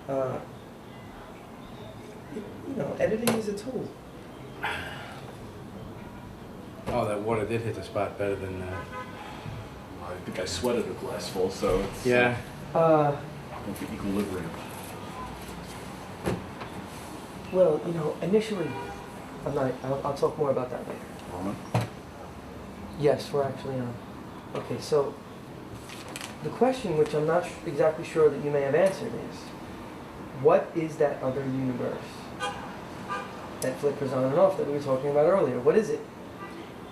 Uh, editing is a tool. Oh, that water did hit the spot better than. I think I sweated a glassful, so it's Yeah. Uh, the equilibrium. well, initially, I'll talk more about that later. Roman? Yes, we're actually on. Okay, so the question, which I'm not exactly sure that you may have answered, is what is that other universe that flickers on and off that we were talking about earlier? What is it?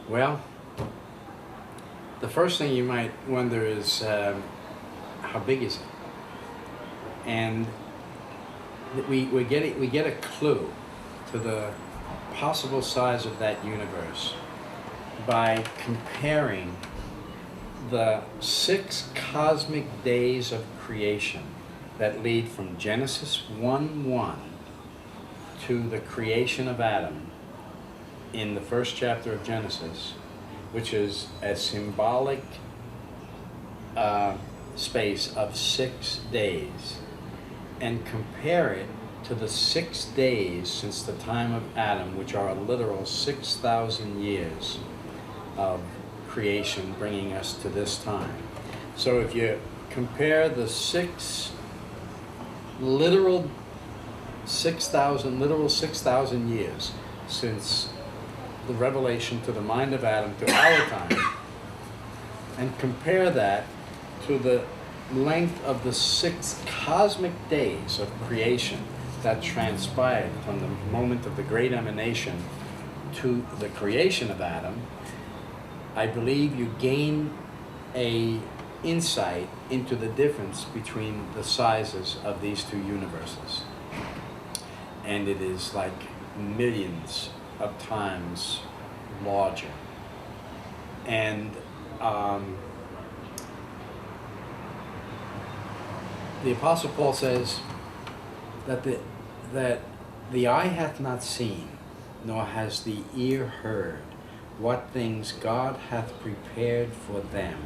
Well, the first thing you might wonder is how big is it? And we get a clue to the possible size of that universe by comparing the 6 cosmic days of creation that lead from Genesis 1:1 to the creation of Adam in the first chapter of Genesis, which is a symbolic space of 6 days, and compare it to the 6 days since the time of Adam, which are a literal 6,000 years of creation bringing us to this time. So if you compare the 6,000 years since the revelation to the mind of Adam to our time, and compare that to the length of the 6 cosmic days of creation that transpired from the moment of the great emanation to the creation of Adam, I believe you gain a insight into the difference between the sizes of these two universes. And it is like millions of times larger. And the Apostle Paul says that the eye hath not seen, nor has the ear heard, what things God hath prepared for them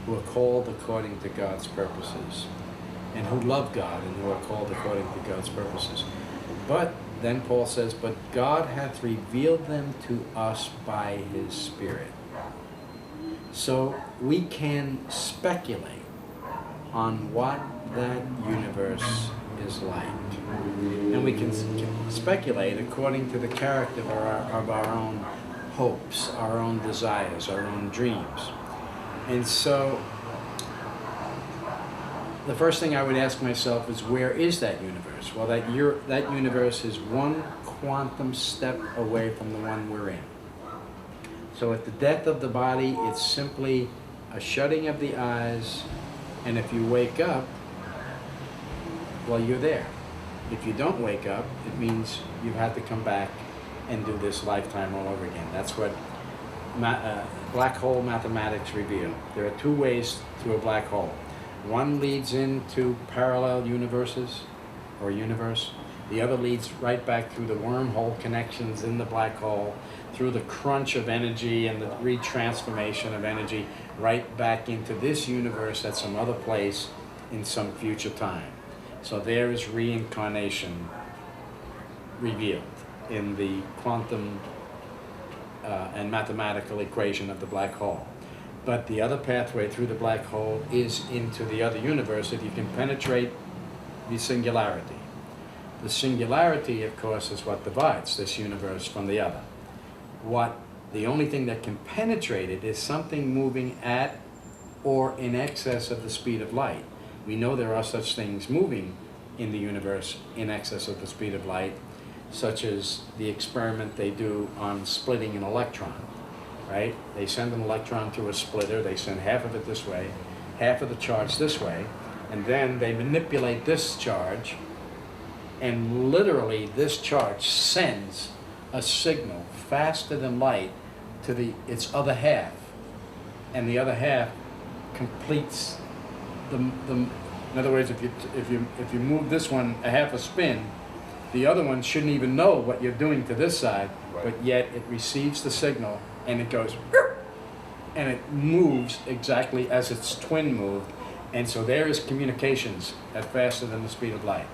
who are called according to God's purposes, and who love God and who are called according to God's purposes. But then Paul says, but God hath revealed them to us by his Spirit. So we can speculate on what that universe is like. And we can speculate according to the character of our own hopes, our own desires, our own dreams. And so the first thing I would ask myself is, where is that universe? Well, that universe is one quantum step away from the one we're in. So at the death of the body, it's simply a shutting of the eyes, and if you wake up, well, you're there. If you don't wake up, it means you've had to come back and do this lifetime all over again. That's what black hole mathematics reveal. There are 2 ways to a black hole. One leads into parallel universes or universe. The other leads right back through the wormhole connections in the black hole, through the crunch of energy and the retransformation of energy, right back into this universe at some other place in some future time. So there is reincarnation revealed in the quantum and mathematical equation of the black hole. But the other pathway through the black hole is into the other universe if you can penetrate the singularity. The singularity, of course, is what divides this universe from the other. The only thing that can penetrate it is something moving at or in excess of the speed of light. We know there are such things moving in the universe in excess of the speed of light, such as the experiment they do on splitting an electron, right? They send an electron through a splitter, they send half of it this way, half of the charge this way, and then they manipulate this charge, and literally this charge sends a signal faster than light to its other half, and the other half completes in other words, if you move this one a half a spin, the other one shouldn't even know what you're doing to this side, right. But yet it receives the signal and it goes, and it moves exactly as its twin moved, And so there is communications at faster than the speed of light.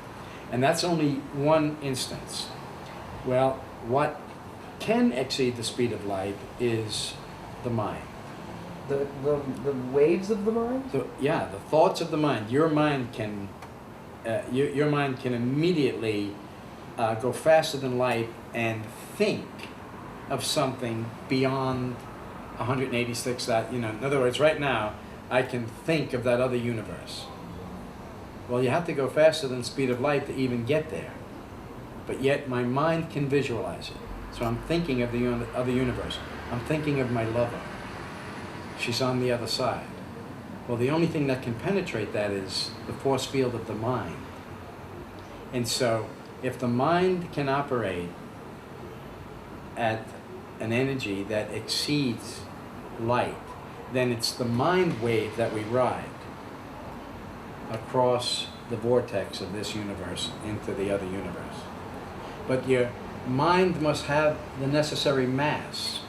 And that's only one instance. Well, what can exceed the speed of light is the mind. The waves of the mind? Yeah, the thoughts of the mind. Your mind can, your mind can immediately go faster than light and think of something beyond 186. That, you know, in other words, right now, I can think of that other universe. Well, you have to go faster than the speed of light to even get there. But yet my mind can visualize it. So I'm thinking of the other universe. I'm thinking of my lover. She's on the other side. Well, the only thing that can penetrate that is the force field of the mind. And so if the mind can operate at an energy that exceeds light, then it's the mind wave that we ride across the vortex of this universe into the other universe. But your mind must have the necessary mass.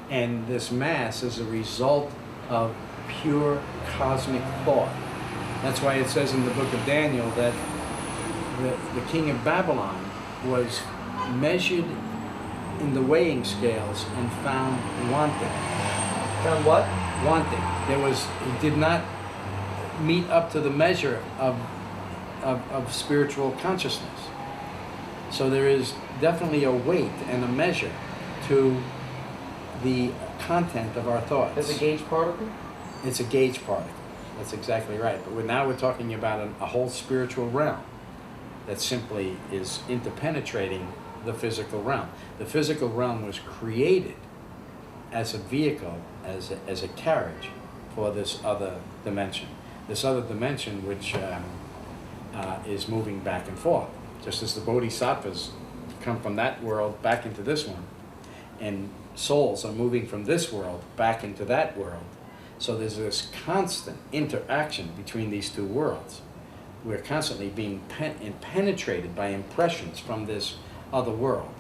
And this mass is a result of pure cosmic thought. That's why it says in the book of Daniel that the king of Babylon was measured in the weighing scales and found wanting. Found what? Wanting. He did not meet up to the measure of spiritual consciousness. So there is definitely a weight and a measure to the content of our thoughts. As a gauge particle? It's a gauge particle. That's exactly right. But now we're talking about a whole spiritual realm that simply is interpenetrating the physical realm. The physical realm was created as a vehicle, as a carriage for this other dimension. This other dimension which is moving back and forth. Just as the bodhisattvas come from that world back into this one, and souls are moving from this world back into that world. So there's this constant interaction between these two worlds. We're constantly being penetrated by impressions from this other world.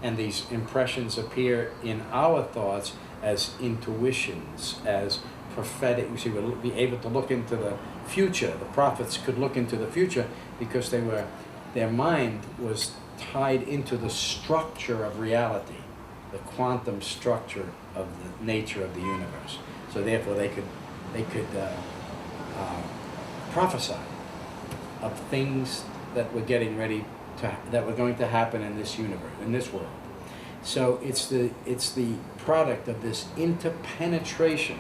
And these impressions appear in our thoughts as intuitions, as prophetic. You see, we'll be able to look into the future. The prophets could look into the future because their mind was tied into the structure of reality, the quantum structure of the nature of the universe. So therefore they could prophesy of things that were getting ready that were going to happen in this universe, in this world. So it's the product of this interpenetration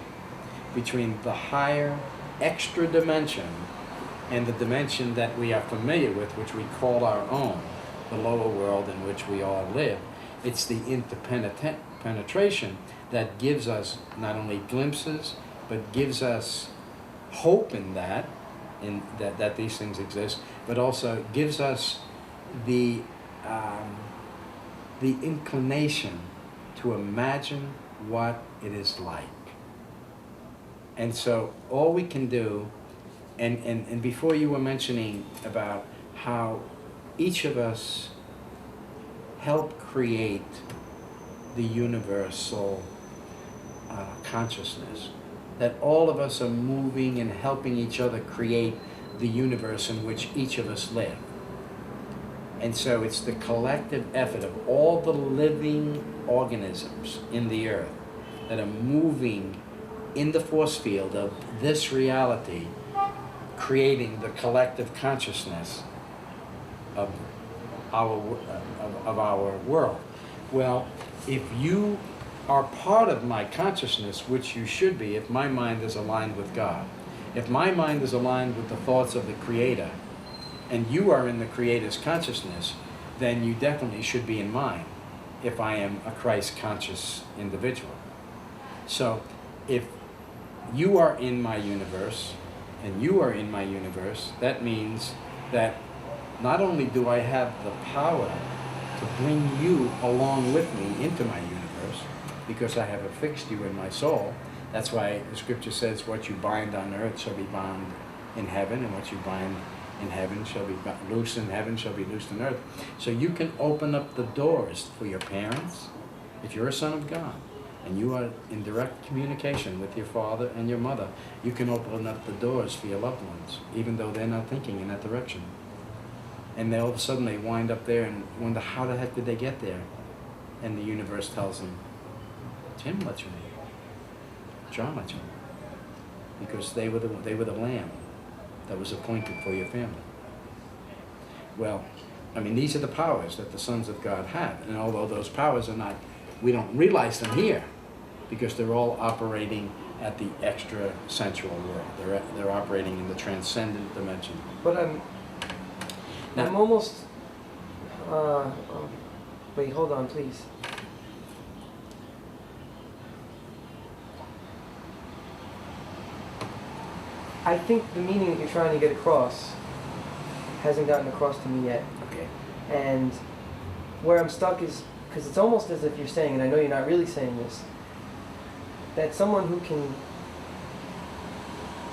between the higher extra dimension and the dimension that we are familiar with, which we call our own, the lower world in which we all live. It's the interpenetration that gives us not only glimpses, but gives us hope in that these things exist, but also gives us the inclination to imagine what it is like. And so all we can do, and before you were mentioning about how each of us help create the universal consciousness, that all of us are moving and helping each other create the universe in which each of us live. And so it's the collective effort of all the living organisms in the earth that are moving in the force field of this reality, creating the collective consciousness of our world. Well, if you are part of my consciousness, which you should be if my mind is aligned with God, if my mind is aligned with the thoughts of the Creator, and you are in the Creator's consciousness, then you definitely should be in mine if I am a Christ-conscious individual. So if you are in my universe, and you are in my universe, that means that not only do I have the power to bring you along with me into my universe, because I have affixed you in my soul. That's why the scripture says, what you bind on earth shall be bound in heaven, and what you bind in heaven shall be loose in heaven, shall be loosed on earth. So you can open up the doors for your parents, if you're a son of God. and you are in direct communication with your father and your mother, you can open up the doors for your loved ones, even though they're not thinking in that direction. And then all of a sudden they wind up there and wonder, how the heck did they get there? And the universe tells them, Tim let you in. John let you in. Because they were the lamb that was appointed for your family. Well, I mean, these are the powers that the sons of God have. And although those powers are not, we don't realize them here, because they're all operating at the extra-sensual world. They're operating in the transcendent dimension. But I'm almost, wait, hold on, please. I think the meaning that you're trying to get across hasn't gotten across to me yet. Okay. And where I'm stuck is, because it's almost as if you're saying, and I know you're not really saying this, that someone who can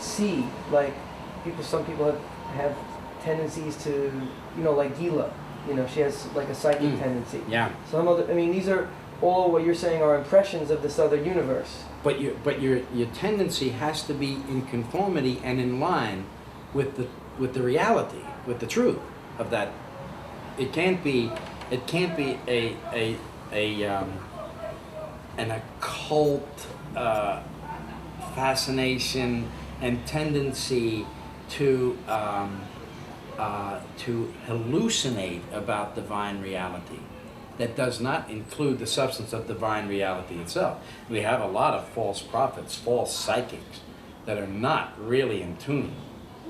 see, like some people have tendencies to, like Gila, she has like a psychic tendency. Yeah. Some other, these are all what you're saying are impressions of this other universe. But your tendency has to be in conformity and in line with the reality, with the truth of that. It can't be an occult fascination and tendency to hallucinate about divine reality that does not include the substance of divine reality itself. We have a lot of false prophets, false psychics that are not really in tune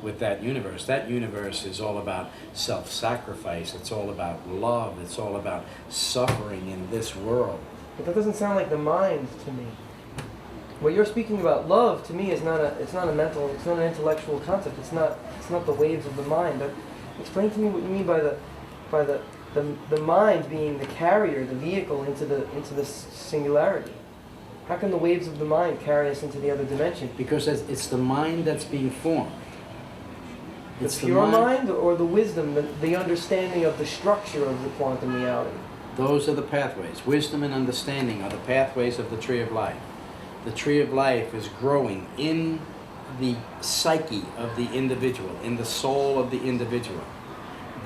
with that universe. That universe is all about self-sacrifice. It's all about love. It's all about suffering in this world. But that doesn't sound like the mind to me. What you're speaking about, love, to me is not an intellectual concept. It's not the waves of the mind. But explain to me what you mean by the mind being the carrier, the vehicle into the singularity. How can the waves of the mind carry us into the other dimension? Because it's the mind that's being formed. The pure mind or the wisdom, the understanding of the structure of the quantum reality? Those are the pathways. Wisdom and understanding are the pathways of the tree of life. The tree of life is growing in the psyche of the individual, in the soul of the individual.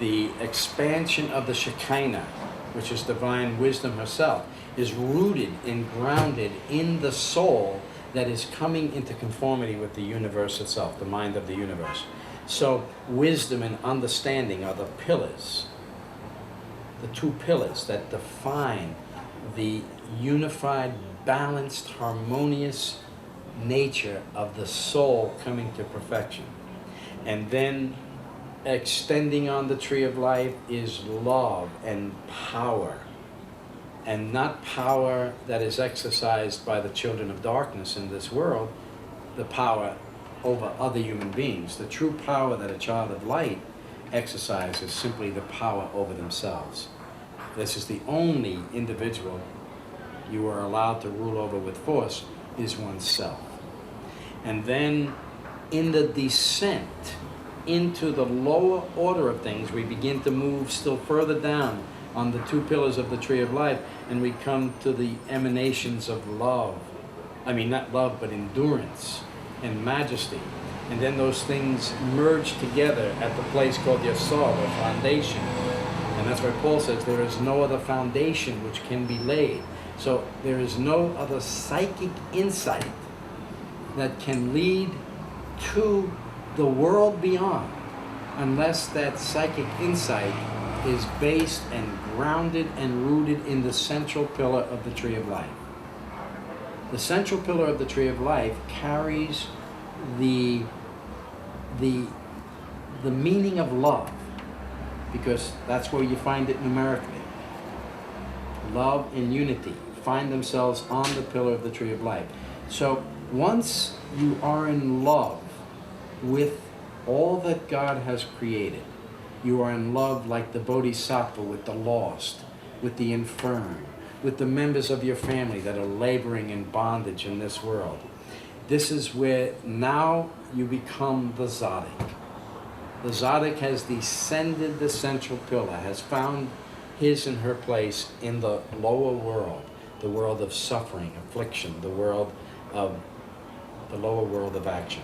The expansion of the Shekinah, which is divine wisdom herself, is rooted and grounded in the soul that is coming into conformity with the universe itself, the mind of the universe. So wisdom and understanding are the pillars, the two pillars that define the unified, balanced, harmonious nature of the soul coming to perfection. And then extending on the tree of life is love and power. And not power that is exercised by the children of darkness in this world, the power over other human beings. The true power that a child of light exercises is simply the power over themselves. This is the only individual you are allowed to rule over with force, is oneself. And then in the descent into the lower order of things, we begin to move still further down on the two pillars of the tree of life, and we come to the emanations of love. I mean, not love, but endurance and majesty. And then those things merge together at the place called Yesod, or foundation. And that's why Paul says there is no other foundation which can be laid. So there is no other psychic insight that can lead to the world beyond unless that psychic insight is based and grounded and rooted in the central pillar of the tree of life. The central pillar of the tree of life carries the meaning of love, because that's where you find it numerically. Love and unity find themselves on the pillar of the tree of life. So once you are in love with all that God has created, you are in love like the Bodhisattva with the lost, with the infirm, with the members of your family that are laboring in bondage in this world. This is where now you become the Tzaddik. The Tzaddik has descended the central pillar, has found his and her place in the lower world. the world of suffering, affliction, the world of the lower world of action.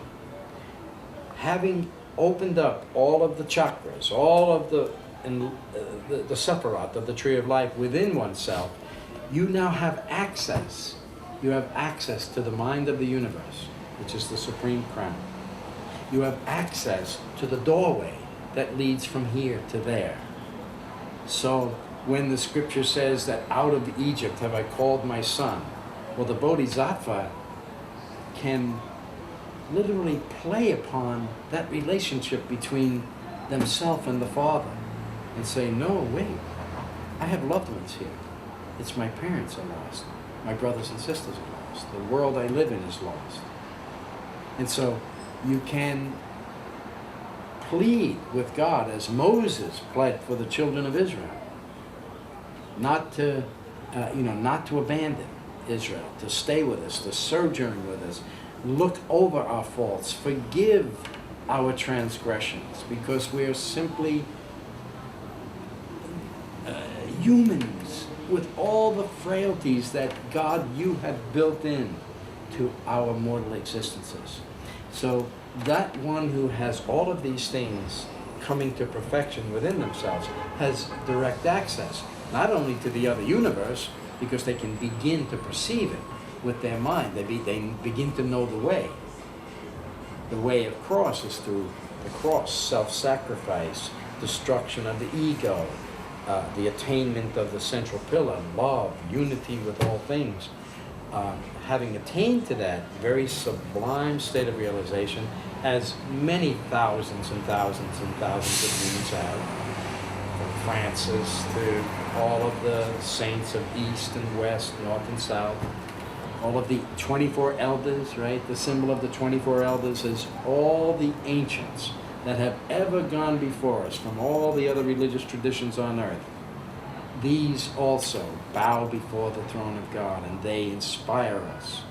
Having opened up all of the chakras, all of the sephiroth of the tree of life within oneself, you now have access. You have access to the mind of the universe, which is the supreme crown. You have access to the doorway that leads from here to there. So when the scripture says that out of Egypt have I called my son, well, the Bodhisattva can literally play upon that relationship between themselves and the Father and say, no, wait, I have loved ones here. It's my parents are lost. My brothers and sisters are lost. The world I live in is lost. And so you can plead with God as Moses pled for the children of Israel, not to abandon Israel, to stay with us, to sojourn with us, look over our faults, forgive our transgressions, because we are simply humans with all the frailties that God, you have built in to our mortal existences. So that one who has all of these things coming to perfection within themselves has direct access, not only to the other universe, because they can begin to perceive it with their mind. They begin to know the way. The way of cross is through the cross, self-sacrifice, destruction of the ego, the attainment of the central pillar, love, unity with all things. Having attained to that very sublime state of realization, as many thousands and thousands and thousands of humans have, from Francis to all of the saints of East and West, North and South, all of the 24 elders, right? The symbol of the 24 elders is all the ancients that have ever gone before us from all the other religious traditions on earth. These also bow before the throne of God, and they inspire us.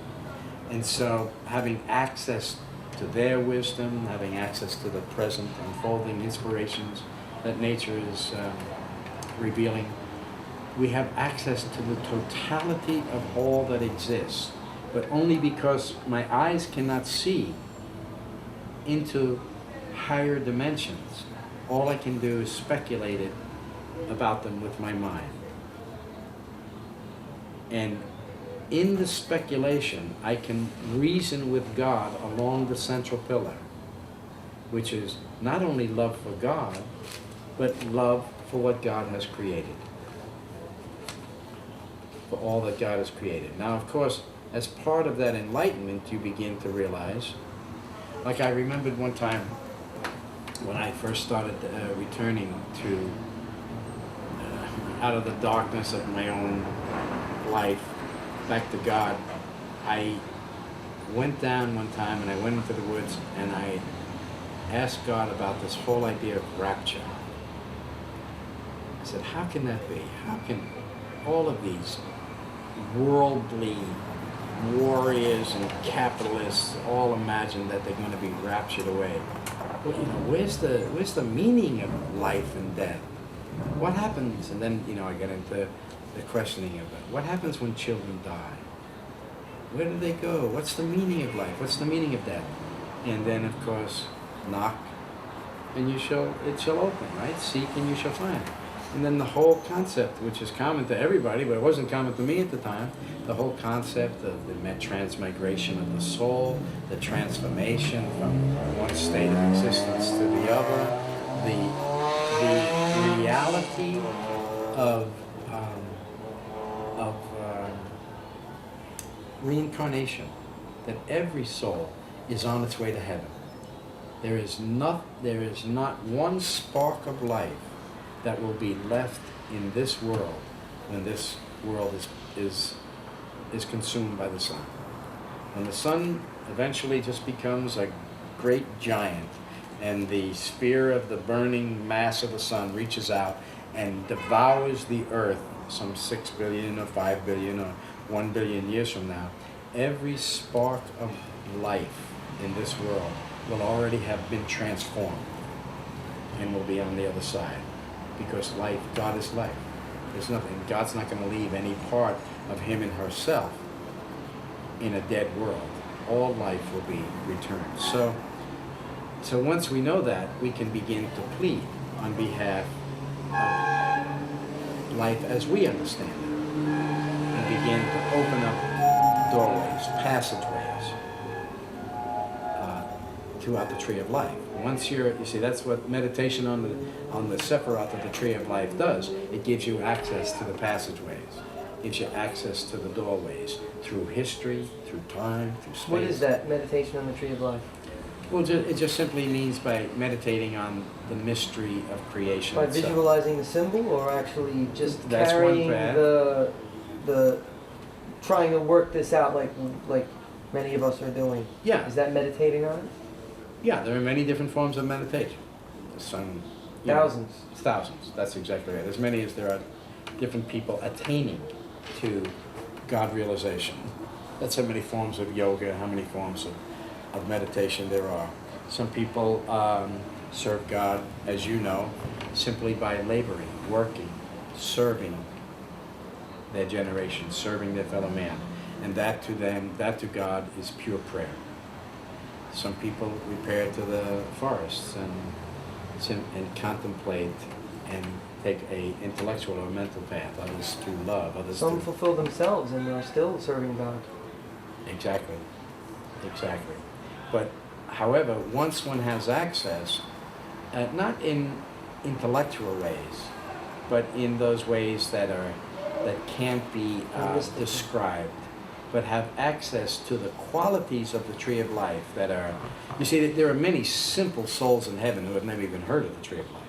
And so having access to their wisdom, having access to the present unfolding inspirations that nature is revealing, we have access to the totality of all that exists, but only because my eyes cannot see into higher dimensions. All I can do is speculate it about them with my mind. And in the speculation, I can reason with God along the central pillar, which is not only love for God, but love for what God has created, for all that God has created. Now, of course, as part of that enlightenment, you begin to realize, like I remembered one time when I first started returning to out of the darkness of my own life back to God. I went down one time and I went into the woods and I asked God about this whole idea of rapture. I said, how can that be? How can all of these worldly warriors and capitalists all imagine that they're going to be raptured away? Well, where's the meaning of life and death? What happens? And then, I get into the questioning of it. What happens when children die? Where do they go? What's the meaning of life? What's the meaning of death? And then, of course, knock, and it shall open, right? Seek, and you shall find. And then the whole concept, which is common to everybody, but it wasn't common to me at the time, the whole concept of the transmigration of the soul, the transformation from one state of existence to the other, the reality of reincarnation, that every soul is on its way to heaven. There is not one spark of life that will be left in this world when this world is consumed by the sun. When the sun eventually just becomes a great giant, and the spear of the burning mass of the sun reaches out and devours the earth some 6 billion or 5 billion or 1 billion years from now, every spark of life in this world will already have been transformed and will be on the other side. Because life, God is life. There's nothing, God's not going to leave any part of him and herself in a dead world. All life will be returned. So once we know that, we can begin to plead on behalf of life as we understand it, and begin to open up doorways, passageways throughout the tree of life. Once you see, that's what meditation on the Sephiroth of the tree of life does. It gives you access to the passageways, gives you access to the doorways through history, through time, through space. What is that, meditation on the tree of life? Well, it just simply means by meditating on the mystery of creation By itself. visualizing the symbol, or actually just That's one carrying path. the trying to work this out like many of us are doing? Yeah. Is that meditating on it? Yeah, there are many different forms of meditation. Some, you know, Thousands. thousands, that's exactly right. As many as there are different people attaining to God realization. That's how many forms of yoga, how many forms of meditation there are. Some people serve God, as you know, simply by laboring, working, serving their generation, serving their fellow man. And that to them, that to God is pure prayer. Some people repair to the forests and contemplate and take a intellectual or mental path. Others through love. Others Some through... fulfill themselves and are still serving God. Exactly. Exactly. But, however, once one has access, not in intellectual ways, but in those ways that can't be described, but have access to the qualities of the tree of life that are... You see, there are many simple souls in heaven who have never even heard of the tree of life.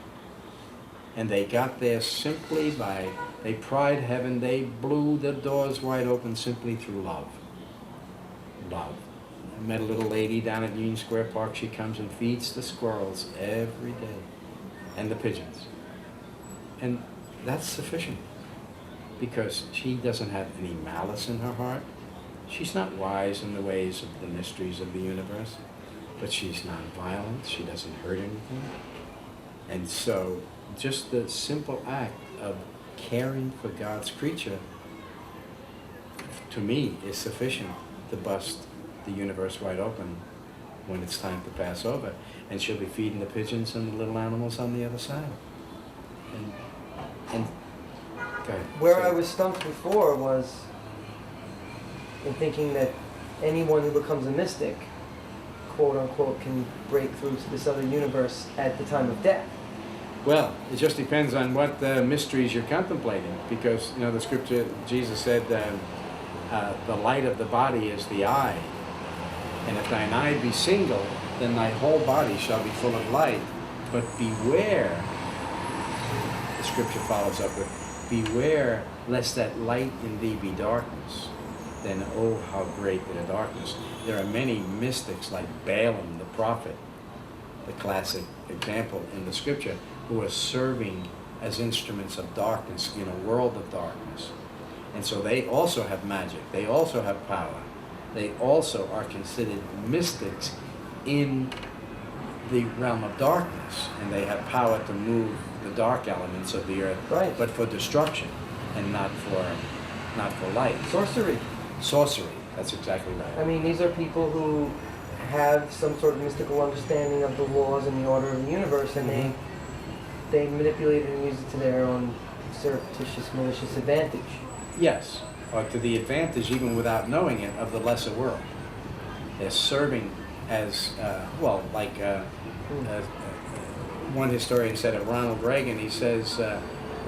And they got there simply by... They pried heaven, they blew the doors wide open simply through love. Love. I met a little lady down at Union Square Park. She comes and feeds the squirrels every day. And the pigeons. And that's sufficient. Because she doesn't have any malice in her heart. She's not wise in the ways of the mysteries of the universe, but she's non-violent. She doesn't hurt anything. And so just the simple act of caring for God's creature, to me, is sufficient to bust the universe wide open when it's time to pass over. And she'll be feeding the pigeons and the little animals on the other side. And go ahead. Where I was stumped before was in thinking that anyone who becomes a mystic, quote unquote, can break through to this other universe at the time of death. Well, it just depends on what mysteries you're contemplating, because, you know, the scripture, Jesus said, the light of the body is the eye. And if thine eye be single, then thy whole body shall be full of light. But beware, the scripture follows up with, beware lest that light in thee be darkness. Then, oh, how great the darkness. There are many mystics like Balaam the prophet, the classic example in the scripture, who are serving as instruments of darkness in a world of darkness. And so they also have magic. They also have power. They also are considered mystics in the realm of darkness. And they have power to move the dark elements of the earth, Right. but for destruction and not for light. Sorcery. Sorcery, that's exactly right. I mean, these are people who have some sort of mystical understanding of the laws and the order of the universe, and they manipulate it and use it to their own surreptitious, malicious advantage. Yes, or to the advantage, even without knowing it, of the lesser world. They're serving as, one historian said of Ronald Reagan, he says,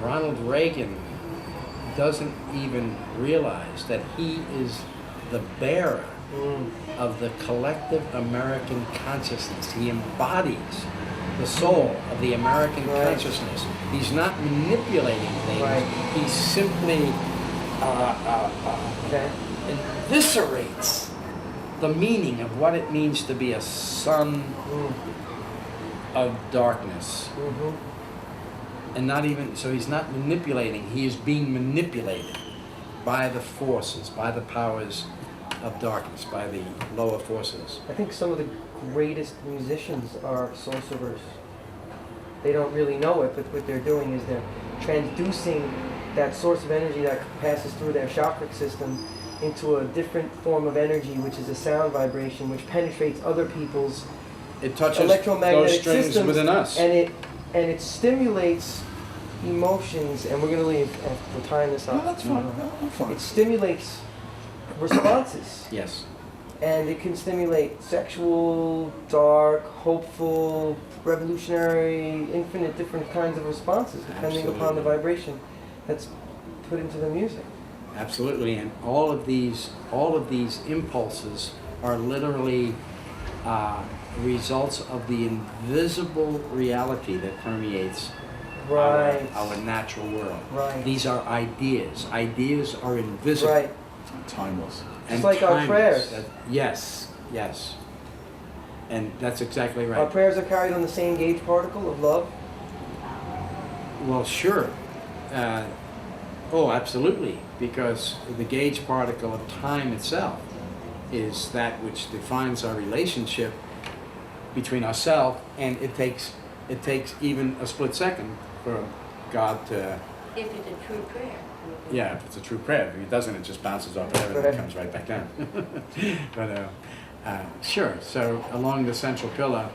Ronald Reagan doesn't even realize that he is the bearer of the collective American consciousness. He embodies the soul of the American consciousness. He's not manipulating things. Right. He simply eviscerates the meaning of what it means to be a son of darkness. And not even, so he's not manipulating, he is being manipulated by the forces, by the powers of darkness, by the lower forces. I think some of the greatest musicians are sorcerers. They don't really know it, but what they're doing is they're transducing that source of energy that passes through their chakra system into a different form of energy, which is a sound vibration, which penetrates other people's It touches electromagnetic those strings systems, within us. and it stimulates emotions. And we're going to leave. We're tying this up. No, that's fine. No, I'm fine. It stimulates responses, Yes. and it can stimulate sexual, dark, hopeful, revolutionary, infinite different kinds of responses depending upon the Absolutely. vibration that's put into the music. Absolutely, and all of these impulses are literally results of the invisible reality that permeates Right. our natural world. Right. These are ideas. Ideas are invisible. Right. Timeless. And Just like our timeless. prayers. Yes, yes. And that's exactly right. Our prayers are carried on the same gauge particle of love. Well, sure. Oh, absolutely. Because the gauge particle of time itself is that which defines our relationship between ourselves, and it takes even a split second for God to. If it's a true prayer. Yeah, if it's a true prayer. If it doesn't, it just bounces off heaven and comes right back down. But sure. So along the central pillar,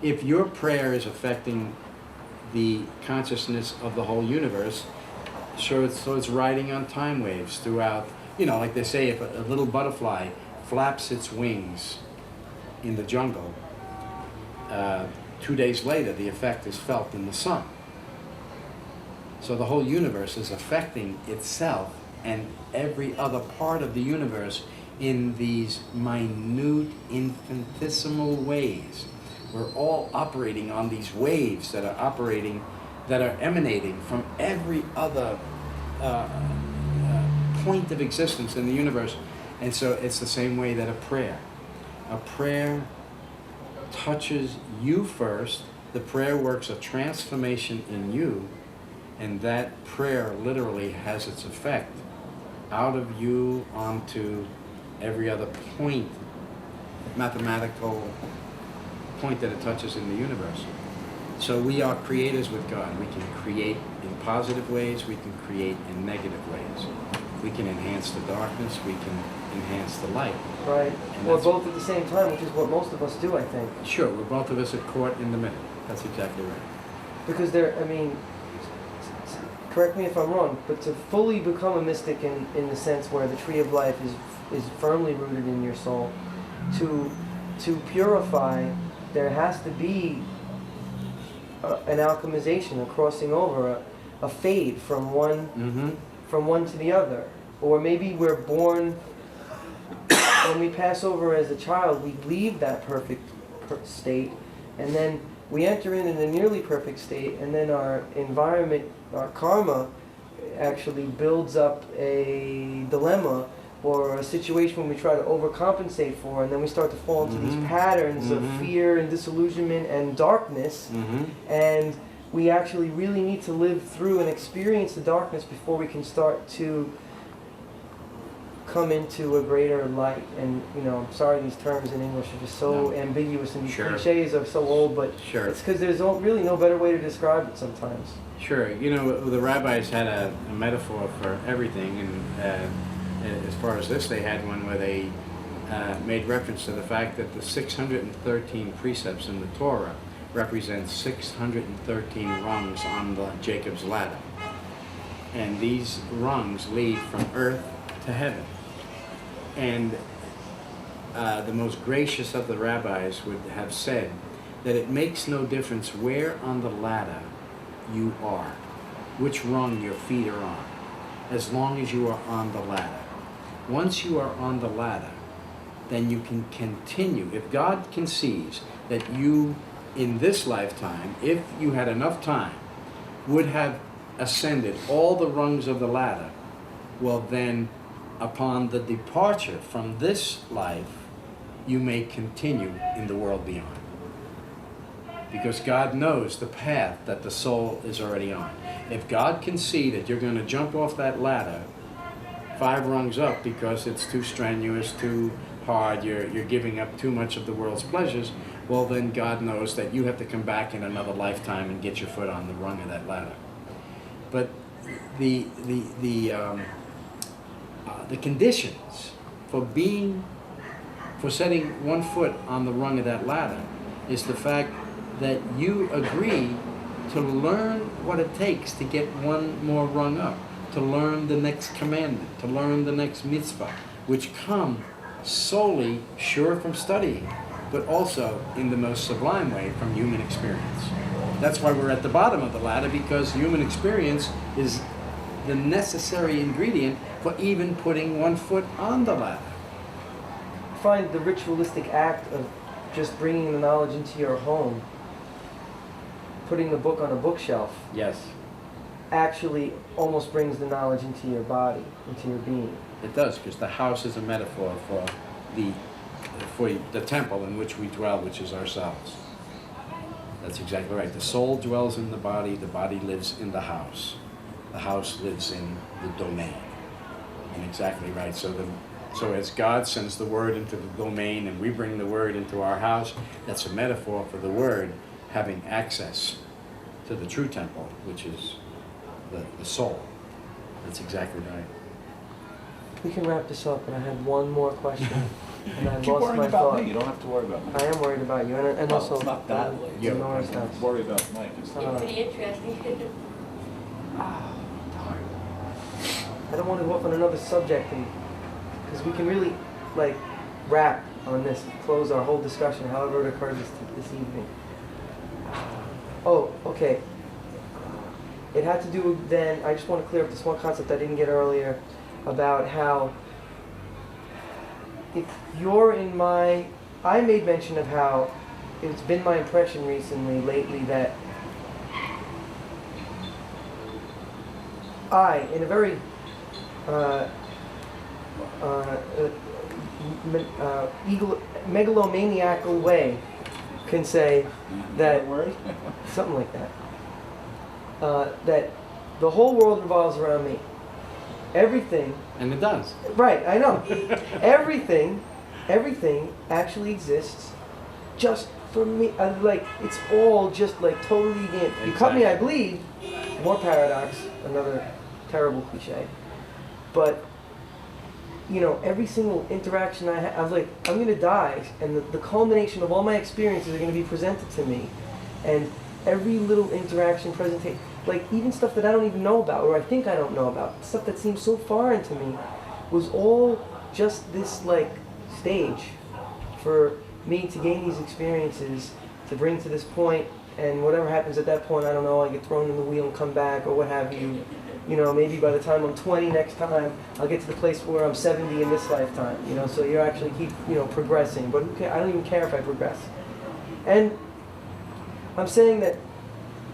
if your prayer is affecting the consciousness of the whole universe, sure, so it's riding on time waves throughout. You know, like they say, if a little butterfly flaps its wings in the jungle, 2 days later, the effect is felt in the sun. So the whole universe is affecting itself and every other part of the universe in these minute, infinitesimal ways. We're all operating on these waves that are emanating from every other point of existence in the universe. And so it's the same way that a prayer touches you first. The prayer works a transformation in you, and that prayer literally has its effect out of you onto every other point, mathematical point that it touches in the universe. So we are creators with God. We can create in positive ways, we can create in negative ways. We can enhance the darkness, we can enhance the light. Right. And Or that's- both at the same time, which is what most of us do, I think. Sure, we're both of us are caught in the middle. That's exactly right. Because correct me if I'm wrong, but to fully become a mystic in the sense where the tree of life is firmly rooted in your soul, to purify, there has to be an alchemization, a crossing over, a fade from one to the other. Or maybe we're born, when we pass over as a child, we leave that perfect state, and then we enter in a nearly perfect state, and then our environment, our karma, actually builds up a dilemma or a situation when we try to overcompensate for, and then we start to fall into these patterns of fear and disillusionment and darkness, and we actually really need to live through and experience the darkness before we can start to come into a greater light. And I'm sorry, these terms in English are just so ambiguous, and these Sure. cliches are so old, but Sure. it's because there's really no better way to describe it sometimes. Sure. The rabbis had a metaphor for everything, and as far as this, they had one where they made reference to the fact that the 613 precepts in the Torah represent 613 rungs on the Jacob's ladder. And these rungs lead from earth to heaven. And the most gracious of the rabbis would have said that it makes no difference where on the ladder you are, which rung your feet are on, as long as you are on the ladder. Once you are on the ladder, then you can continue. If God conceives that you, in this lifetime, if you had enough time, would have ascended all the rungs of the ladder, well then, upon the departure from this life, you may continue in the world beyond. Because God knows the path that the soul is already on. If God can see that you're going to jump off that ladder 5 rungs up because it's too strenuous, too hard, you're giving up too much of the world's pleasures, well then God knows that you have to come back in another lifetime and get your foot on the rung of that ladder. But the conditions for setting one foot on the rung of that ladder is the fact that you agree to learn what it takes to get one more rung up, to learn the next commandment, to learn the next mitzvah, which come solely, sure, from studying, but also in the most sublime way from human experience. That's why we're at the bottom of the ladder, because human experience is the necessary ingredient for even putting one foot on the ladder. I find the ritualistic act of just bringing the knowledge into your home, putting the book on a bookshelf, Yes, actually almost brings the knowledge into your body, into your being. it does, because the house is a metaphor for the temple in which we dwell, which is ourselves. That's exactly right. The soul dwells in the body lives in the house lives in the domain. And exactly right. So as God sends the word into the domain and we bring the word into our house, that's a metaphor for the word having access to the true temple, which is the soul. That's exactly right. We can wrap this up, and I had one more question, and I Keep lost worrying my about thought. me. You don't have to worry about me. I am worried about you, and Well, also it's not that late. the Norris house. Worry about Mike. It's pretty interesting. I don't want to go off on another subject, because we can really wrap on this, close our whole discussion, however it occurred this evening. Oh, okay. It had to do then. I just want to clear up this one concept I didn't get earlier about how if you're in my. I made mention of how it's been my impression lately, that I, in a very megalomaniacal way, can say that something like that. That the whole world revolves around me. Everything. And it does. Right, I know. everything actually exists just for me. It's all just totally. You cut me, I bleed. More paradox. Another terrible cliche. But every single interaction I have, I was I'm going to die, and the culmination of all my experiences are going to be presented to me, and every little interaction, presentation, even stuff that I don't even know about, or I think I don't know about, stuff that seems so foreign to me, was all just this stage for me to gain these experiences, to bring to this point, and whatever happens at that point, I don't know, I get thrown in the wheel and come back, or what have you. Maybe by the time I'm 20 next time, I'll get to the place where I'm 70 in this lifetime. So you actually keep, progressing. But I don't even care if I progress. And I'm saying that,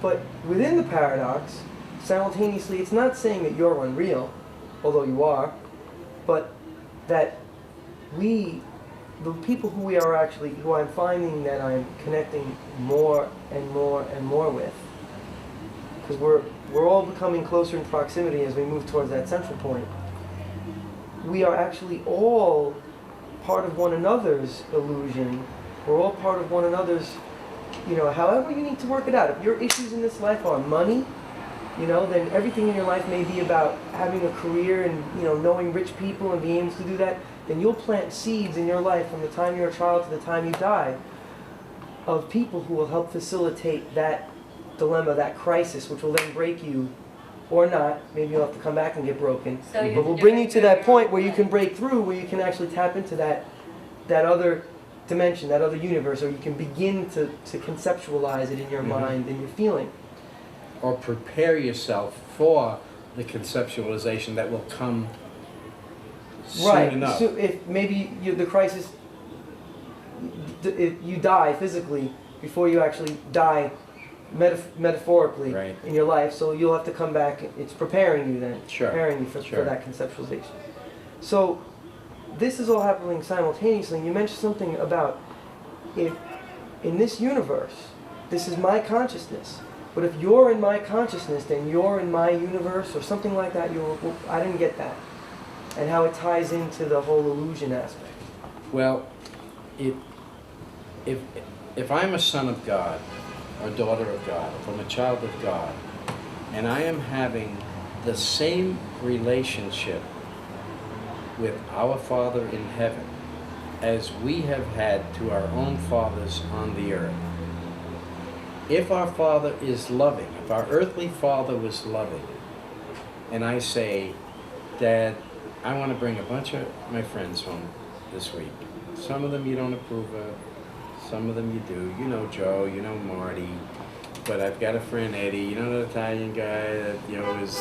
but within the paradox, simultaneously, it's not saying that you're unreal, although you are, but that the people who we are actually, who I'm finding that I'm connecting more and more and more with, because we're all becoming closer in proximity as we move towards that central point. We are actually all part of one another's illusion. We're all part of one another's, however you need to work it out. If your issues in this life are money, then everything in your life may be about having a career and, knowing rich people and being able to do that. Then you'll plant seeds in your life from the time you're a child to the time you die of people who will help facilitate that dilemma, that crisis, which will then break you, or not. Maybe you'll have to come back and get broken. So But will bring you to that point where you can break through, where you can actually tap into that other dimension, that other universe, or you can begin to conceptualize it in your mind and your feeling. Or prepare yourself for the conceptualization that will come soon enough. So if maybe the crisis, if you die physically before you actually die metaphorically in your life, so you'll have to come back. It's preparing you then, preparing you for that conceptualization. So this is all happening simultaneously. You mentioned something about if in this universe, this is my consciousness. But if you're in my consciousness, then you're in my universe, or something like that. I didn't get that, and how it ties into the whole illusion aspect. Well, if I'm a son of God, or daughter of God, if I'm a child of God, and I am having the same relationship with our Father in heaven as we have had to our own fathers on the earth. If our Father is loving, if our earthly Father was loving, and I say, Dad, I want to bring a bunch of my friends home this week. Some of them you don't approve of, some of them you do. You know Joe, you know Marty, but I've got a friend Eddie, you know that Italian guy that is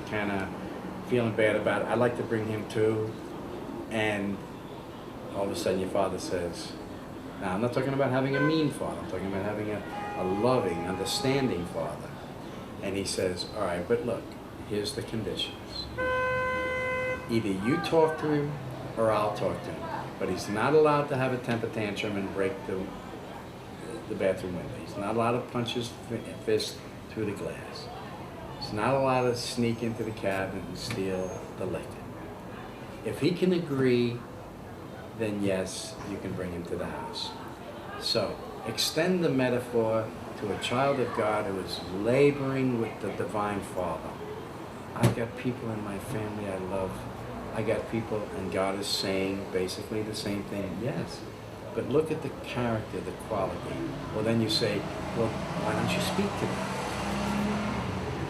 kind of feeling bad about it. I'd like to bring him too. And all of a sudden your father says, now I'm not talking about having a mean father, I'm talking about having a loving, understanding father. And he says, all right, but look, here's the conditions. Either you talk to him or I'll talk to him. But he's not allowed to have a temper tantrum and break the bathroom window. He's not allowed to punch his fist through the glass. He's not allowed to sneak into the cabinet and steal the liquor. If he can agree, then yes, you can bring him to the house. So, extend the metaphor to a child of God who is laboring with the Divine Father. I've got people in my family I love. I got people, and God is saying basically the same thing. Yes, but look at the character, the quality. Well, then you say, well, why don't you speak to them?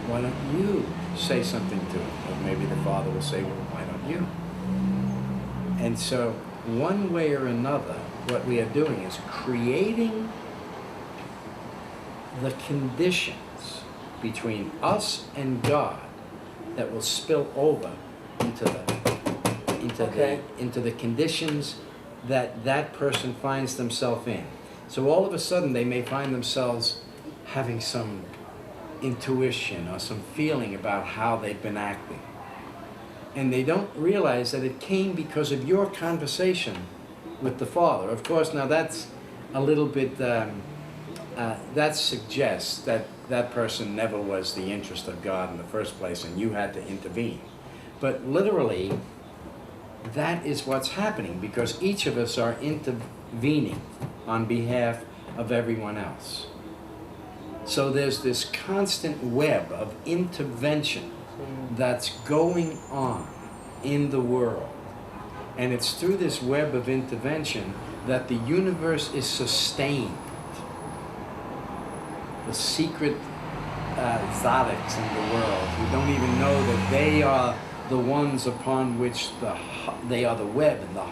Why don't you say something to them? Or maybe the Father will say, well, why don't you? And so, one way or another, what we are doing is creating the conditions between us and God that will spill over into the conditions that person finds themselves in. So all of a sudden they may find themselves having some intuition or some feeling about how they've been acting. And they don't realize that it came because of your conversation with the Father. Of course, now that's a little bit, that suggests that that person never was the interest of God in the first place and you had to intervene. But literally, that is what's happening because each of us are intervening on behalf of everyone else. So there's this constant web of intervention that's going on in the world. And it's through this web of intervention that the universe is sustained. The secret Zodics in the world who don't even know that they are the ones upon which they are the web and the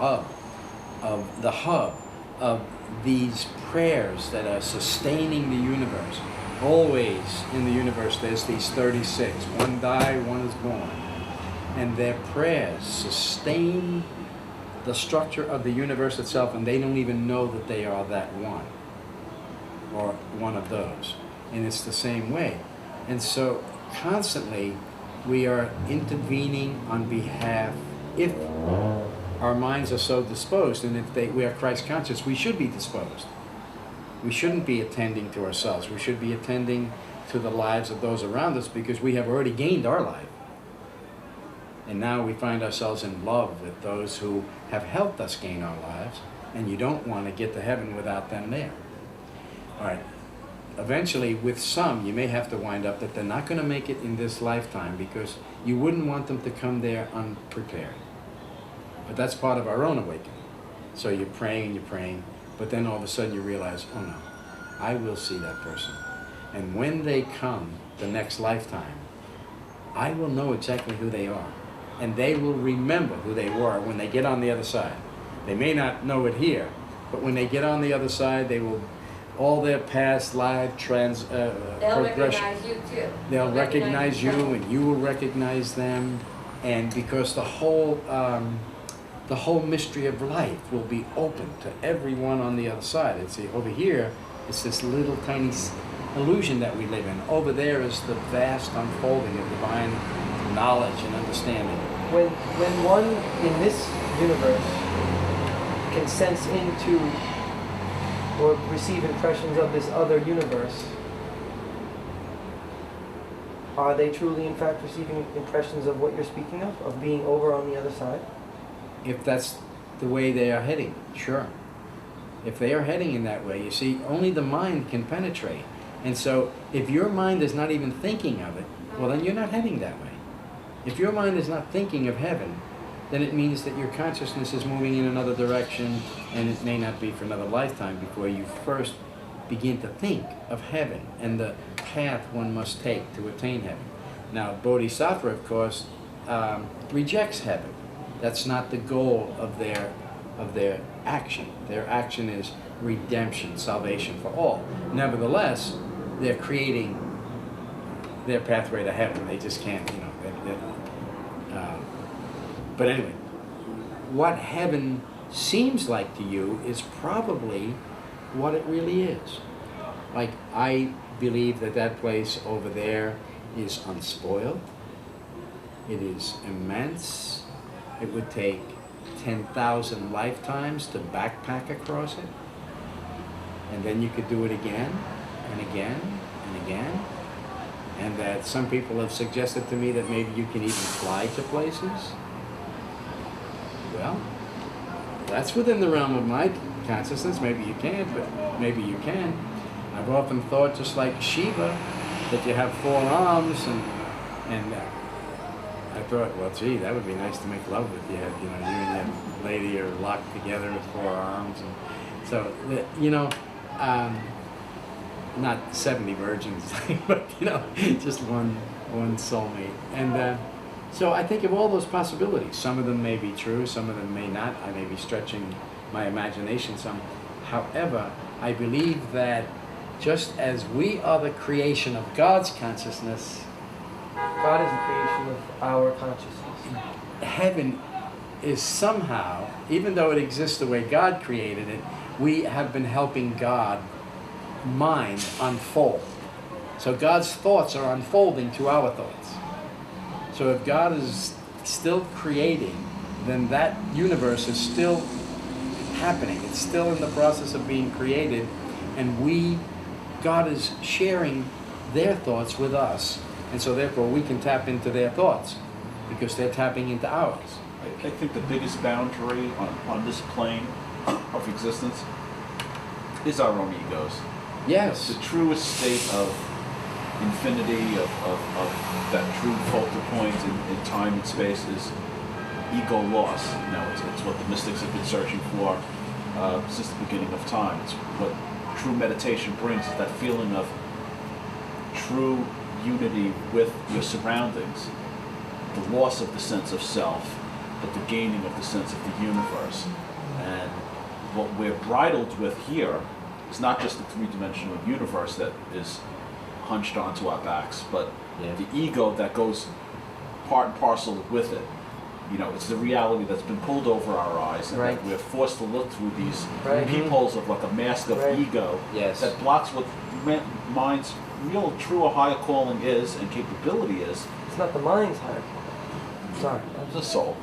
hub of these prayers that are sustaining the universe. Always in the universe there's these 36. One die, one is born. And their prayers sustain the structure of the universe itself, and they don't even know that they are that one or one of those. And it's the same way. And so constantly we are intervening on behalf, if our minds are so disposed, and if we are Christ conscious, we should be disposed. We shouldn't be attending to ourselves. We should be attending to the lives of those around us because we have already gained our life. And now we find ourselves in love with those who have helped us gain our lives, and you don't want to get to heaven without them there. All right. Eventually, with some, you may have to wind up that they're not going to make it in this lifetime because you wouldn't want them to come there unprepared. But that's part of our own awakening. So you're praying, but then all of a sudden you realize, oh no, I will see that person. And when they come the next lifetime, I will know exactly who they are. And they will remember who they were when they get on the other side. They may not know it here, but when they get on the other side, they will, all their past life They'll progression. recognize you too. They'll recognize you and you will recognize them. And because the whole mystery of life will be open to everyone on the other side. It's over here, it's this little tiny illusion that we live in. Over there is the vast unfolding of divine knowledge and understanding. When one in this universe can sense into or receive impressions of this other universe, are they truly in fact receiving impressions of what you're speaking of being over on the other side? If that's the way they are heading, sure. If they are heading in that way, you see, only the mind can penetrate. And so if your mind is not even thinking of it, well then you're not heading that way. If your mind is not thinking of heaven, then it means that your consciousness is moving in another direction, and it may not be for another lifetime before you first begin to think of heaven and the path one must take to attain heaven. Now, Bodhisattva, of course, rejects heaven. That's not the goal of their action. Their action is redemption, salvation for all. Nevertheless, they're creating their pathway to heaven. They just can't, but anyway, what heaven seems like to you is probably what it really is. Like, I believe that place over there is unspoiled. It is immense. It would take 10,000 lifetimes to backpack across it. And then you could do it again and again and again. And that some people have suggested to me that maybe you can even fly to places. Well, that's within the realm of my consciousness. Maybe you can't, but maybe you can. I've often thought, just like Shiva, that you have 4 arms, and I thought, well, gee, that would be nice to make love with. You had, you and your lady are locked together with 4 arms, and so not 70 virgins, but just one soulmate, and so I think of all those possibilities. Some of them may be true, some of them may not. I may be stretching my imagination some. However, I believe that just as we are the creation of God's consciousness, God is the creation of our consciousness. heaven is somehow, even though it exists the way God created it, we have been helping God mind unfold. So God's thoughts are unfolding to our thoughts. So if God is still creating, then that universe is still happening. It's still in the process of being created, and God is sharing their thoughts with us, and so therefore we can tap into their thoughts because they're tapping into ours. I think the biggest boundary on this plane of existence is our own egos. Yes. The truest state of infinity, of that true focal point in time and space is ego loss. It's what the mystics have been searching for since the beginning of time. It's what true meditation brings, is that feeling of true unity with your surroundings, the loss of the sense of self, but the gaining of the sense of the universe. And what we're bridled with here is not just the three-dimensional universe that is hunched onto our backs, but the ego that goes part and parcel with it. It's the reality that's been pulled over our eyes, and that we're forced to look through these peepholes of like a mask of ego that blocks what mind's real, true, or higher calling is and capability is. It's not the mind's higher calling. Sorry. The soul.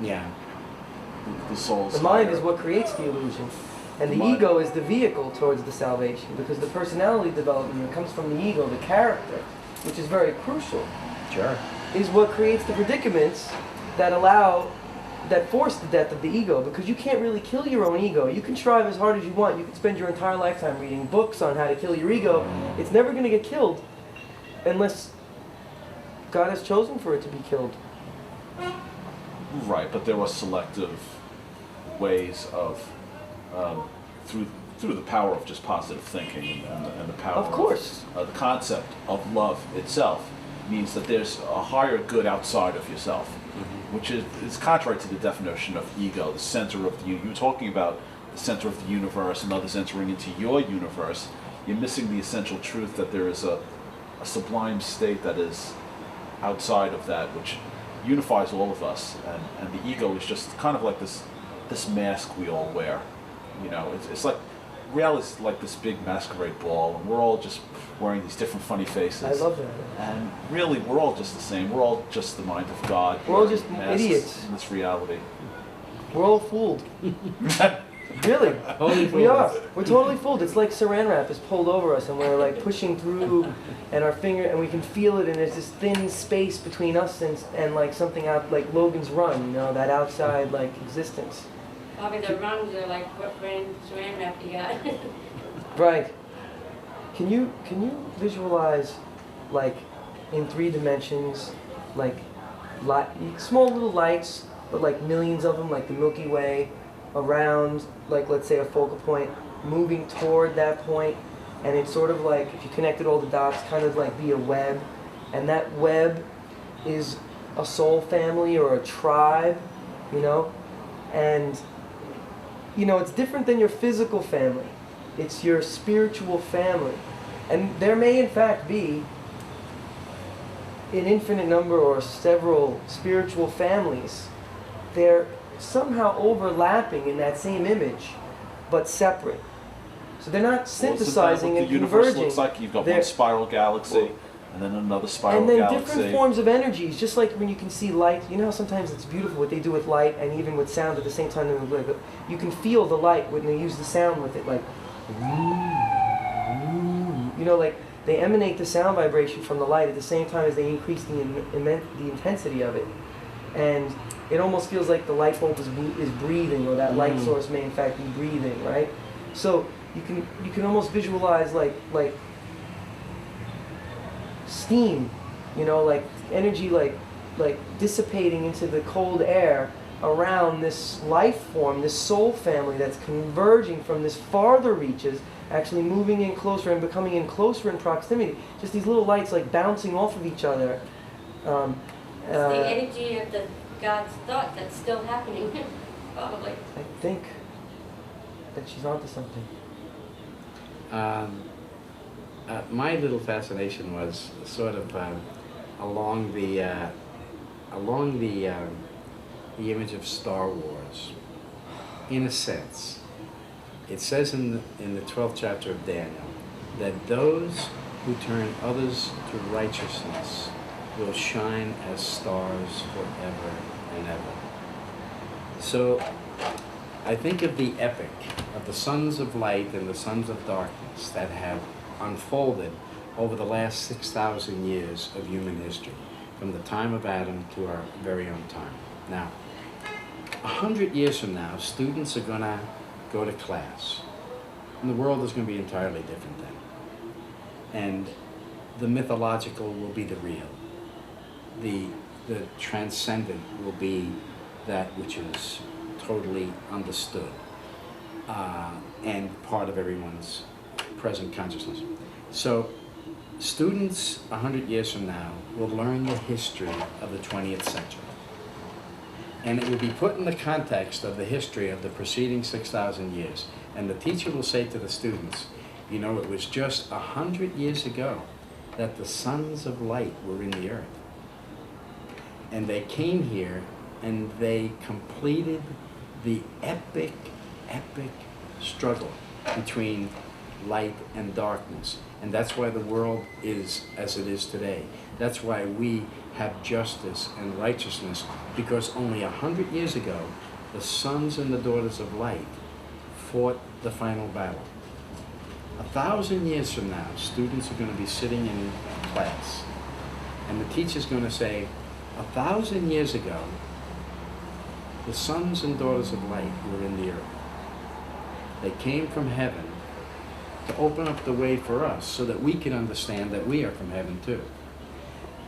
Yeah. The soul's The mind higher. is what creates the illusion. And the mind. ego is the vehicle towards the salvation, because the personality development comes from the ego, the character, which is very crucial. Sure. Is what creates the predicaments that force the death of the ego, because you can't really kill your own ego. You can strive as hard as you want. You can spend your entire lifetime reading books on how to kill your ego. It's never going to get killed unless God has chosen for it to be killed. Right, but there were selective ways of through the power of just positive thinking and the power Of course. The concept of love itself means that there's a higher good outside of yourself, which is contrary to the definition of ego, the center of the you were talking about the center of the universe and others entering into your universe. You're missing the essential truth that there is a sublime state that is outside of that, which unifies all of us, and the ego is just kind of like this mask we all wear. It's like reality is like this big masquerade ball, and we're all just wearing these different funny faces. I love that. And really, we're all just the same. We're all just the mind of God. We're all just masks idiots. in this reality. We're all fooled. Really. Totally We are. We're totally fooled. It's like saran wrap is pulled over us, and we're like pushing through, and our finger, and we can feel it, and there's this thin space between us and like something out, like Logan's Run, that outside like existence. Probably the rungs are like wearing saran wrap together. Right. Can you visualize, like, in 3 dimensions, like small little lights, but like millions of them, like the Milky Way, around, like let's say a focal point, moving toward that point, and it's sort of like, if you connected all the dots, kind of like be a web, and that web is a soul family or a tribe, you know, and you know, it's different than your physical family. It's your spiritual family. And there may in fact be an infinite number or several spiritual families. They're somehow overlapping in that same image, but separate. So they're not synthesizing and the universe converging. looks like you've got They're- one spiral galaxy, and then another spiral and then galaxy. different forms of energies, just like when you can see light. You know how sometimes it's beautiful what they do with light and even with sound at the same time. You can feel the light when they use the sound with it, like, you know, like they emanate the sound vibration from the light at the same time as they increase the intensity of it. And it almost feels like the light bulb is breathing, or that light source may in fact be breathing, right? So you can almost visualize like steam, you know, like energy like dissipating into the cold air around this life form, this soul family that's converging from this farther reaches, actually moving in closer and becoming in closer in proximity. Just these little lights like bouncing off of each other. It's the energy of the God's thought that's still happening, probably. I think that she's onto something. My little fascination was sort of along the image of Star Wars. In a sense, it says in the 12th chapter of Daniel that those who turn others to righteousness will shine as stars forever and ever. So I think of the epic of the sons of light and the sons of darkness that have unfolded over the last 6,000 years of human history, from the time of Adam to our very own time. Now, 100 years from now, students are going to go to class, and the world is going to be entirely different then. And the mythological will be the real. The transcendent will be that which is totally understood and part of everyone's present consciousness. So students 100 years from now will learn the history of the 20th century. And it will be put in the context of the history of the preceding 6,000 years. And the teacher will say to the students, you know, it was just 100 years ago that the sons of light were in the earth. And they came here and they completed the epic struggle between light and darkness. And that's why the world is as it is today. That's why we have justice and righteousness, because only 100 years ago, the sons and the daughters of light fought the final battle. 1,000 years from now, students are going to be sitting in class, and the teacher's going to say, 1,000 years ago, the sons and daughters of light were in the earth. They came from heaven to open up the way for us so that we can understand that we are from heaven too.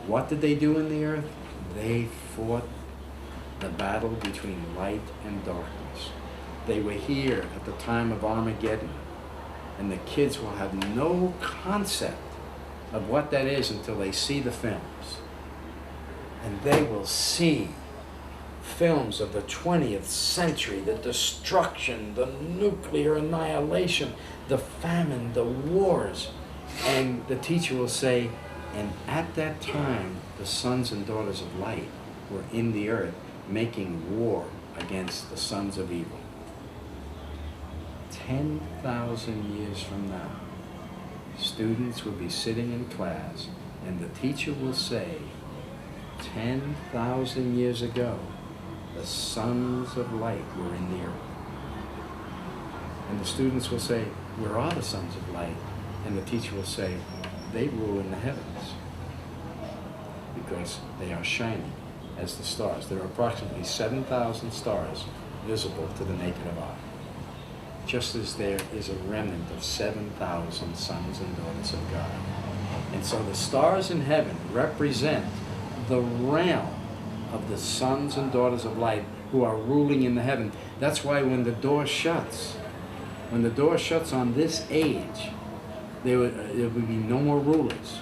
What did they do in the earth? They fought the battle between light and darkness. They were here at the time of Armageddon, and the kids will have no concept of what that is until they see the films. And they will see films of the 20th century, the destruction, the nuclear annihilation, the famine, the wars. And the teacher will say, and at that time, the sons and daughters of light were in the earth making war against the sons of evil. 10,000 years from now, students will be sitting in class, and the teacher will say, 10,000 years ago, the sons of light were in the earth. And the students will say, where are the sons of light? And the teacher will say, they rule in the heavens, because they are shining as the stars. There are approximately 7,000 stars visible to the naked eye, just as there is a remnant of 7,000 sons and daughters of God. And so the stars in heaven represent the realm of the sons and daughters of light who are ruling in the heaven. That's why when the door shuts on this age, there would be no more rulers.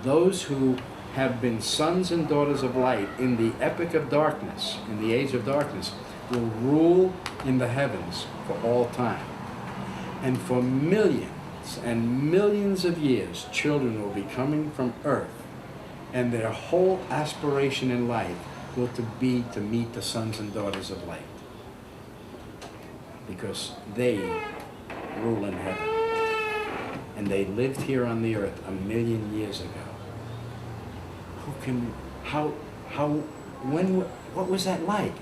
Those who have been sons and daughters of light in the epoch of darkness, in the age of darkness, will rule in the heavens for all time. And for millions and millions of years, children will be coming from earth, and their whole aspiration in life will be to meet the sons and daughters of light, because they rule in heaven, and they lived here on the earth 1,000,000 years ago. What was that like?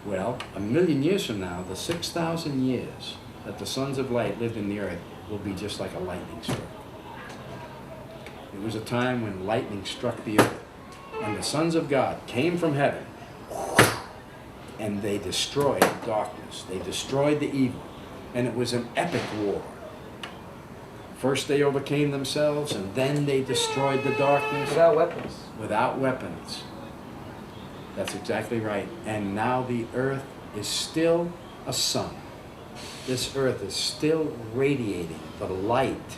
Well, 1,000,000 years from now, the 6,000 years that the sons of light lived in the earth will be just like a lightning stroke. It was a time when lightning struck the earth, and the sons of God came from heaven, and they destroyed darkness. They destroyed the evil, and it was an epic war. First they overcame themselves, and then they destroyed the darkness. Without weapons. Without weapons. That's exactly right. And now the earth is still a sun. This earth is still radiating the light.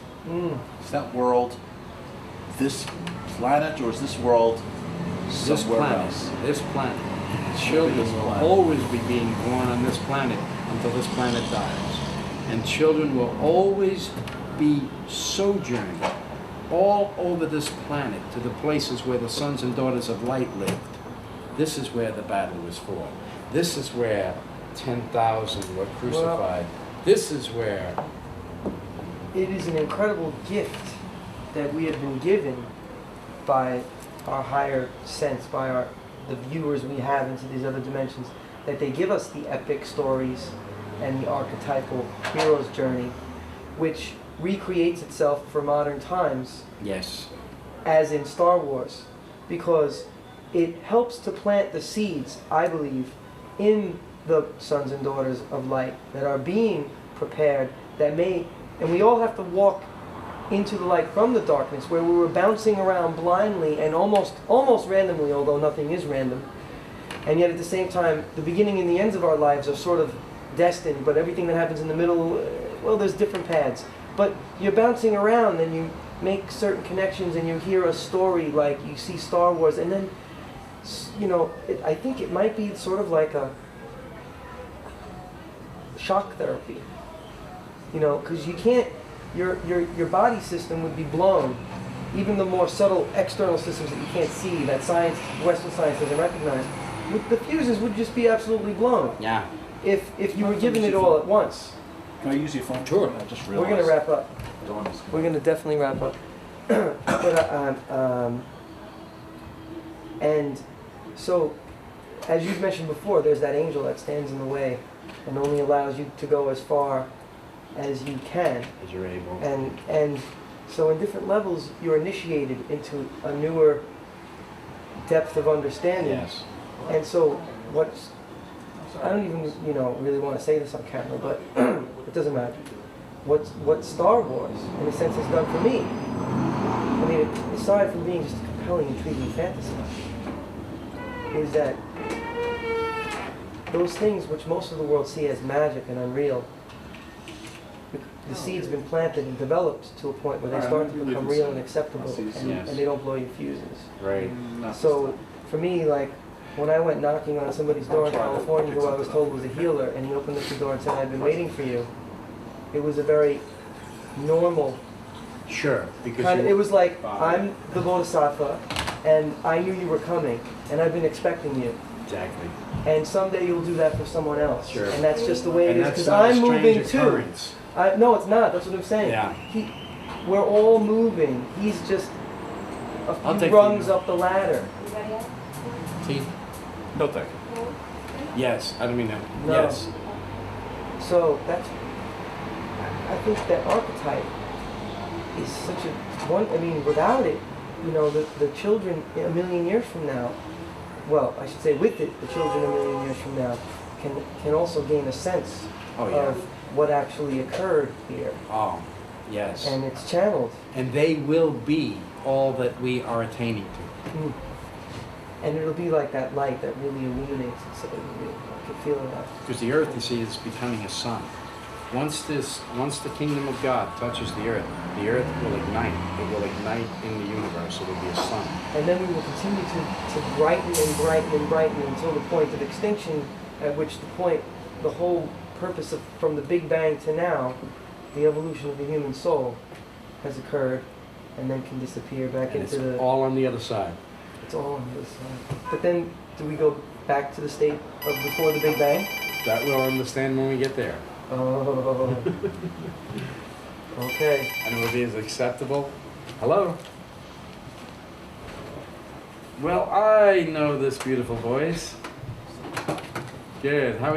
Is that world this planet, or is this world somewhere else? This planet. Children will always be being born on this planet until this planet dies. And children will always be sojourning all over this planet to the places where the sons and daughters of light lived. This is where the battle was fought. This is where 10,000 were crucified. This is where... It is an incredible gift that we have been given by our higher sense, by the viewers we have into these other dimensions, that they give us the epic stories and the archetypal hero's journey, which recreates itself for modern times. Yes. As in Star Wars, because it helps to plant the seeds, I believe, in the sons and daughters of light that are being prepared, and we all have to walk into the light from the darkness, where we were bouncing around blindly and almost randomly, although nothing is random. And yet at the same time, the beginning and the ends of our lives are sort of destined, but everything that happens in the middle, well, there's different paths. But you're bouncing around and you make certain connections and you hear a story like you see Star Wars, and then, I think it might be sort of like a shock therapy. Because you can't, your body system would be blown. Even the more subtle external systems that you can't see, that Western science doesn't recognize, the fuses would just be absolutely blown. Yeah. If you were given it all at once. Can I use your phone? Sure. I just We're realized. going to wrap up. Dawn is We're going to definitely wrap up. And so, as you've mentioned before, there's that angel that stands in the way and only allows you to go as far as you can. As you're able. And so in different levels, you're initiated into a newer depth of understanding. Yes. And so I don't even, really want to say this on camera, but it doesn't matter. What Star Wars, in a sense, has done for me, I mean, aside from being just a compelling, intriguing fantasy, is that those things which most of the world see as magic and unreal, the seed's been planted and developed to a point where they start to become real and acceptable, and they don't blow your fuses. Right. So, for me, like, when I went knocking on somebody's door in California who I was told was a healer, and he opened up the door and said, "I've been waiting for you," it was a very normal Sure. Because kind of, it was like, I'm the Bodhisattva, and I knew you were coming, and I've been expecting you. Exactly. And someday you'll do that for someone else. Sure. And that's just the way it And is, that's because not a I'm strange moving too. occurrence. No, it's not. That's what I'm saying. Yeah. We're all moving. He's just a I'll few take rungs the- up the ladder. Anybody else? See? No, thank you. Yes. I don't mean that. No. Yes. So that's, I think that archetype is such a one. I mean, without it, the children 1,000,000 years from now, well, I should say with it, the children 1,000,000 years from now can also gain a sense Oh, yeah. of what actually occurred here, Oh, yes. and it's channeled. And they will be all that we are attaining to. And it'll be like that light that really illuminates it, so I can feel that. Because the earth, you see, is becoming a sun. Once the kingdom of God touches the earth will ignite. It will ignite in the universe. It will be a sun. And then we will continue to brighten and brighten and brighten until the point of extinction, at which the whole purpose of, from the Big Bang to now, the evolution of the human soul has occurred, and then can disappear back And into it's the... all on the other side. It's all on this side. But then, do we go back to the state of before the Big Bang? That we'll understand when we get there. Oh. Okay. And it will be as acceptable. Hello? Well, I know this beautiful voice. Good. How